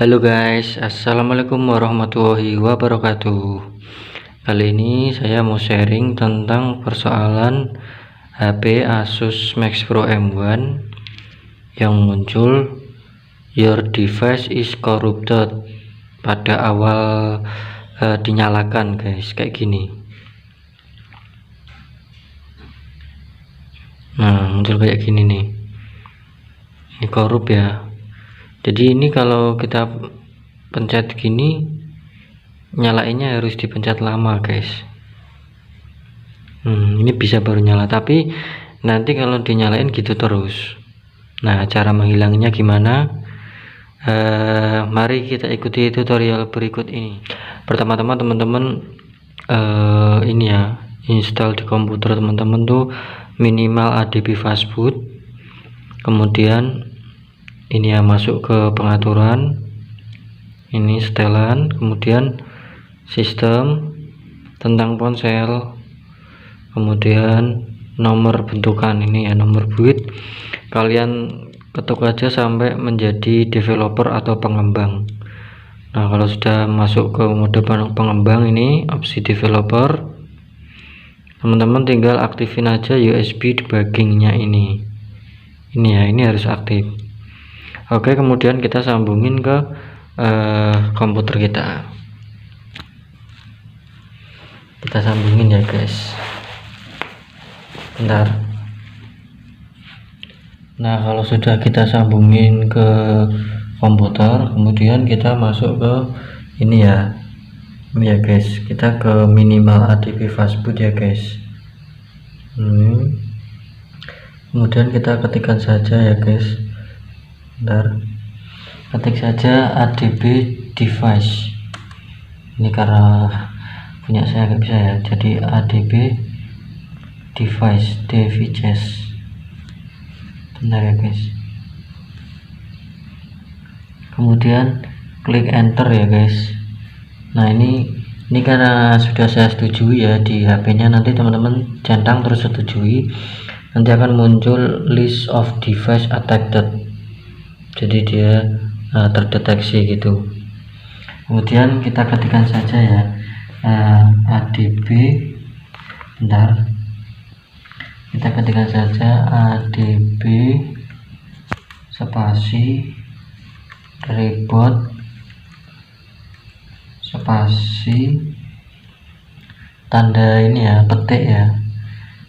Halo guys, assalamualaikum warahmatullahi wabarakatuh. Kali ini saya mau sharing tentang persoalan HP Asus Max Pro M1 yang muncul your device is corrupted pada awal dinyalakan guys, kayak gini. Nah, muncul kayak gini nih, ini korup ya. Jadi ini kalau kita pencet gini, nyalainnya harus dipencet lama guys. Ini bisa baru nyala, tapi nanti kalau dinyalain gitu terus. Nah, cara menghilangnya gimana? Mari kita ikuti tutorial berikut ini. Pertama-tama teman-teman ini ya, install di komputer teman-teman tuh minimal ADB fastboot. Kemudian ini ya, masuk ke pengaturan, ini setelan, kemudian sistem, tentang ponsel, kemudian nomor bentukan, ini ya nomor boot. Kalian ketuk aja sampai menjadi developer atau pengembang. Nah, kalau sudah masuk ke mode pengembang, ini opsi developer, teman-teman tinggal aktifin aja USB debuggingnya ini ya, ini harus aktif. Oke, kemudian kita sambungin ke komputer kita sambungin ya guys, bentar. Nah, kalau sudah kita sambungin ke komputer, kemudian kita masuk ke ini ya guys, kita ke minimal ADB fastboot ya guys. Kemudian kita ketikkan saja ya guys, bentar, ketik saja ADB device. Ini karena punya saya nggak bisa ya, jadi ADB device. Benar ya guys. Kemudian klik enter ya guys. Nah, ini karena sudah saya setujui ya di HP-nya, nanti teman-teman centang terus setujui, nanti akan muncul list of device affected. Jadi dia terdeteksi gitu. Kemudian kita ketikkan saja ya ADB, bentar, kita ketikkan saja ADB spasi reboot spasi tanda ini ya, petik ya,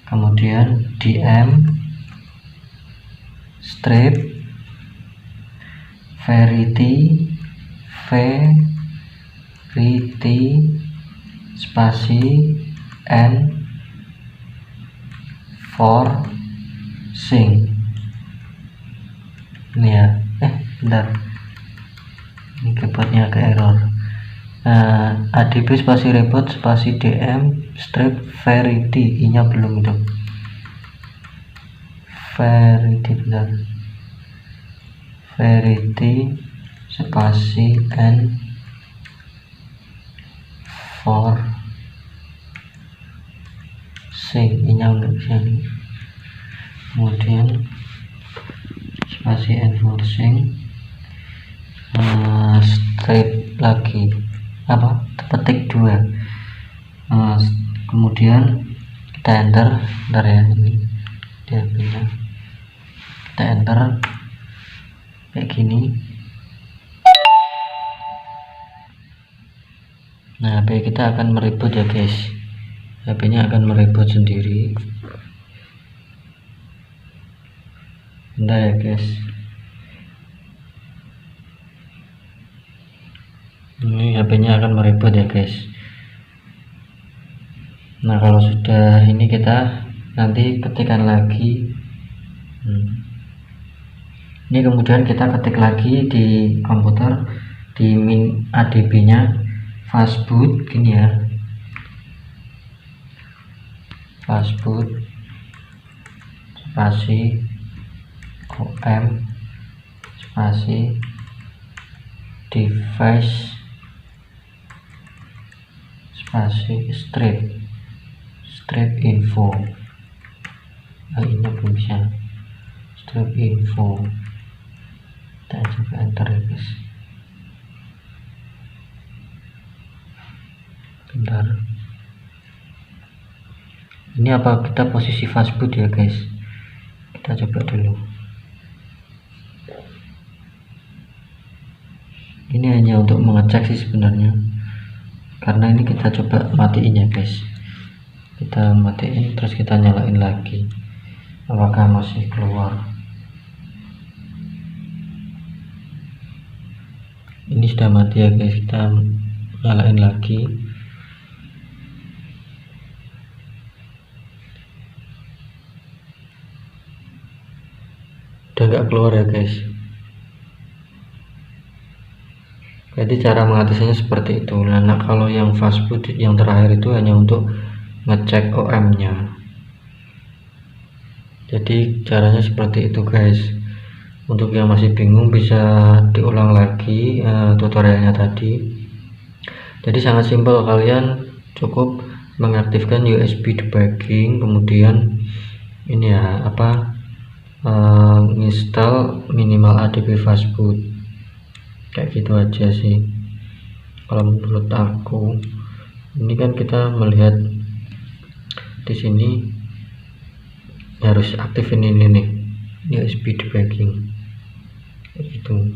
kemudian DM strip verity spasi and forcing. Ini ya, bentar, ini keyboardnya ke error. ADB spasi reboot spasi DM strip verity, nya belum itu, verity, bentar, verity spasi and forcing, nya nggak bisa nih. Kemudian spasi and forcing, strip lagi apa, petik 2, kemudian kita enter, bentar ya, ini dia punya, kita enter kayak gini. Nah, HP kita akan mereboot ya guys, HP-nya akan mereboot sendiri. Bentar ya guys, ini HP-nya akan mereboot ya guys. Nah, kalau sudah ini, kita nanti ketikkan lagi ini, kemudian kita ketik lagi di komputer di ADB nya fastboot gini ya, fastboot spasi OM spasi device spasi strip info. Nah, ini belum bisa, strip info, kita coba enter ya guys. bentar, ini apa kita posisi fastboot ya guys, kita coba dulu. Ini hanya untuk mengecek sih sebenarnya, karena ini kita coba matiin ya guys, kita matiin terus kita nyalain lagi apakah masih keluar. Ini sudah mati ya guys, kita nyalain lagi. Udah nggak keluar ya guys. Jadi cara mengatasinya seperti itu. Nah kalau yang fastboot yang terakhir itu hanya untuk ngecek OM nya. Jadi caranya seperti itu guys. Untuk yang masih bingung bisa diulang lagi tutorialnya tadi. Jadi sangat simpel, kalian cukup mengaktifkan USB debugging, kemudian ini ya install minimal ADB fastboot, kayak gitu aja sih kalau menurut aku. Ini kan kita melihat di sini harus aktifin ini nih USB debugging kayak gitu.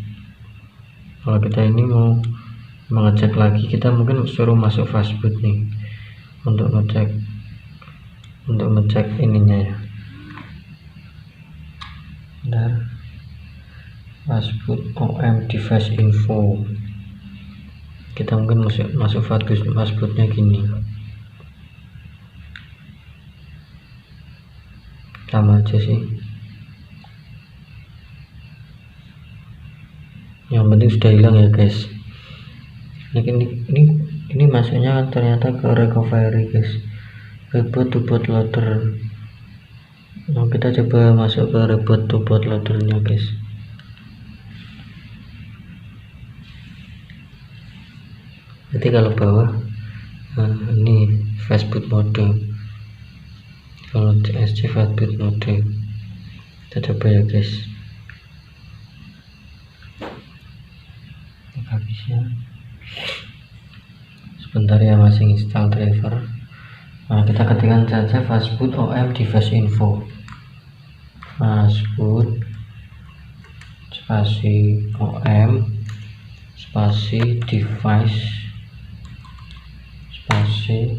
Kalau kita ini mau mengecek lagi, kita mungkin suruh masuk fastboot nih untuk ngecek ininya ya. Bentar, fastboot OM device info, kita mungkin masuk fastbootnya gini, sama aja sih, yang penting sudah hilang ya guys. Ini masuknya ternyata ke recovery guys, reboot to bootloader. Nah, kita coba masuk ke reboot to bootloader-nya guys. Jadi kalau bawah ini fastboot mode, kalau CSC fastboot mode, kita coba ya guys. Habisnya sebentar ya, masih install driver. Nah kita ketikkan saja fastboot OM device info, fastboot spasi OM spasi device spasi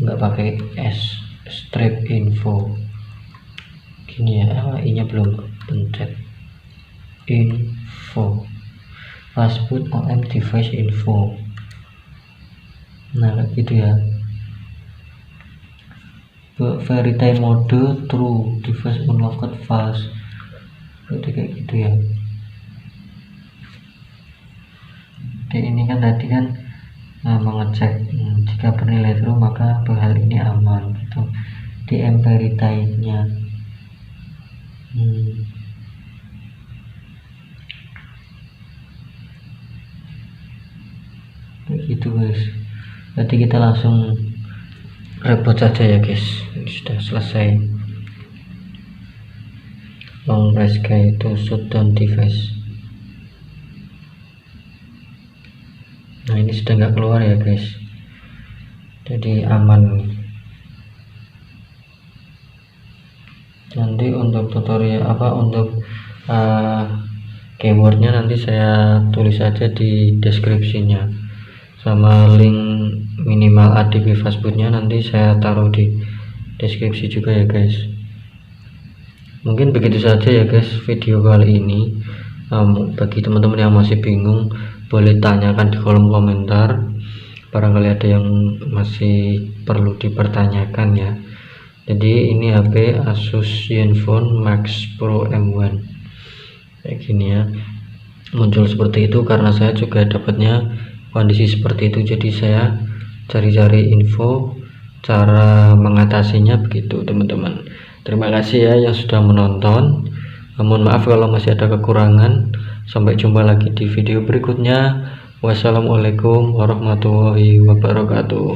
nggak pakai S strip info gini ya. I nya belum pencet, info fastboot OM device info. Nah kayak gitu ya. Verify mode true, device unlocked fast, berarti kayak gitu ya. Jadi ini kan tadi kan mengecek jika bernilai true maka hal ini aman gitu di verify nya. Kayak gitu guys. Berarti kita langsung reboot saja ya guys. Ini sudah selesai. Long press key to shutdown device. Nah ini sudah nggak keluar ya guys, jadi aman. Nanti untuk tutorial untuk keywordnya nanti saya tulis saja di deskripsinya, sama link minimal ADB fastbootnya nanti saya taruh di deskripsi juga ya guys. Mungkin begitu saja ya guys video kali ini. Bagi teman-teman yang masih bingung boleh tanyakan di kolom komentar, barangkali ada yang masih perlu dipertanyakan ya. Jadi ini HP Asus Zenfone Max Pro M1 kayak gini ya, muncul seperti itu karena saya juga dapatnya kondisi seperti itu, jadi saya cari-cari info cara mengatasinya begitu teman-teman. Terima kasih ya yang sudah menonton. Mohon maaf kalau masih ada kekurangan. Sampai jumpa lagi di video berikutnya. Wassalamualaikum warahmatullahi wabarakatuh.